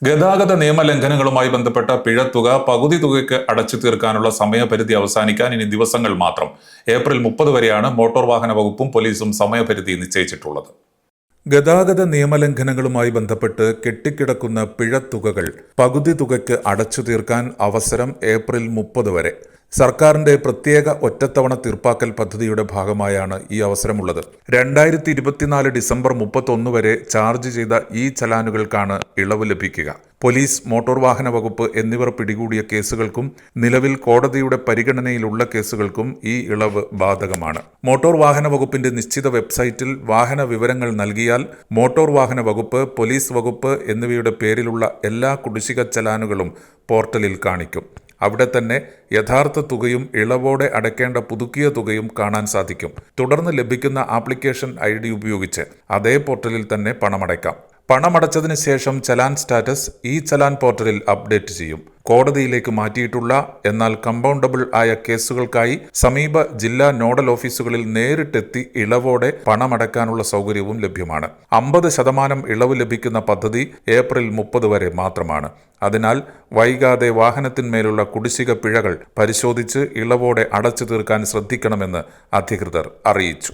ഗതാഗത നിയമലംഘനങ്ങളുമായി ബന്ധപ്പെട്ട പിഴത്തുക പകുതി തുകയ്ക്ക് അടച്ചു തീർക്കാനുള്ള സമയപരിധി അവസാനിക്കാൻ ഇനി ദിവസങ്ങൾ മാത്രം. ഏപ്രിൽ 30 വരെയാണ് മോട്ടോർ വാഹന വകുപ്പും പോലീസും സമയപരിധി നിശ്ചയിച്ചിട്ടുള്ളത്. ഗതാഗത നിയമലംഘനങ്ങളുമായി ബന്ധപ്പെട്ട് കെട്ടിക്കിടക്കുന്ന പിഴത്തുകകൾ പകുതി തുകയ്ക്ക് അടച്ചു തീർക്കാൻ അവസരം ഏപ്രിൽ 30 വരെ. സർക്കാരിന്റെ പ്രത്യേക ഒറ്റത്തവണ തീർപ്പാക്കൽ പദ്ധതിയുടെ ഭാഗമായാണ് ഈ അവസരമുള്ളത്. 2024 ഡിസംബർ 31 വരെ ചാർജ് ചെയ്ത ഈ ചലാനുകൾക്കാണ് ഇളവ് ലഭിക്കുക. പോലീസ്, മോട്ടോർ വാഹന വകുപ്പ് എന്നിവർ പിടികൂടിയ കേസുകൾക്കും നിലവിൽ കോടതിയുടെ പരിഗണനയിലുള്ള കേസുകൾക്കും ഈ ഇളവ് ബാധകമാണ്. മോട്ടോർ വാഹന വകുപ്പിന്റെ നിശ്ചിത വെബ്സൈറ്റിൽ വാഹന വിവരങ്ങൾ നൽകിയാൽ മോട്ടോർ വാഹന വകുപ്പ്, പോലീസ് വകുപ്പ് എന്നിവയുടെ പേരിലുള്ള എല്ലാ കുടിശ്ശിക ചലാനുകളും പോർട്ടലിൽ കാണിക്കും. അവിടെ തന്നെ യഥാർത്ഥ തുകയും ഇളവോടെ അടയ്ക്കേണ്ട പുതുക്കിയ തുകയും കാണാൻ സാധിക്കും. തുടർന്ന് ലഭിക്കുന്ന ആപ്ലിക്കേഷൻ ID ഉപയോഗിച്ച് അതേ പോർട്ടലിൽ തന്നെ പണമടയ്ക്കാം. പണമടച്ചതിന് ശേഷം ചലാൻ സ്റ്റാറ്റസ് ഈ ചലാൻ പോർട്ടലിൽ അപ്ഡേറ്റ് ചെയ്യും. കോടതിയിലേക്ക് മാറ്റിയിട്ടുള്ള എന്നാൽ കമ്പൗണ്ടബിൾ ആയ കേസുകൾക്കായി സമീപ ജില്ലാ നോഡൽ ഓഫീസുകളിൽ നേരിട്ടെത്തി ഇളവോടെ പണമടയ്ക്കാനുള്ള സൗകര്യവും ലഭ്യമാണ്. 50% ഇളവ് ലഭിക്കുന്ന പദ്ധതി ഏപ്രിൽ 30 വരെ മാത്രമാണ്. അതിനാൽ വൈകാതെ വാഹനത്തിന്മേലുള്ള കുടിശ്ശിക പിഴകൾ പരിശോധിച്ച് ഇളവോടെ അടച്ചു തീർക്കാൻ ശ്രദ്ധിക്കണമെന്ന് അധികൃതർ അറിയിച്ചു.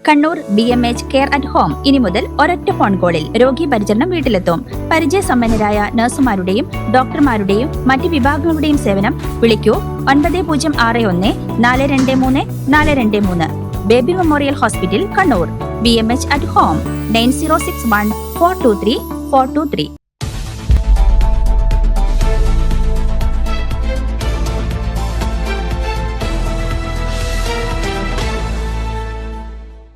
Kannur BMH care at home ഇനി മുതൽ ഒരൊറ്റ ഫോൺ കോളിൽ രോഗി പരിചരണം വീട്ടിലെത്തും. പരിചയസമ്പന്നരായ നഴ്സുമാരുടെയും ഡോക്ടർമാരുടെയും മറ്റ് വിഭാഗങ്ങളുടെയും സേവനം വിളിക്കൂ 9061 423 423. Baby memorial hospital, Kannur. BMH at home 9061 423 423.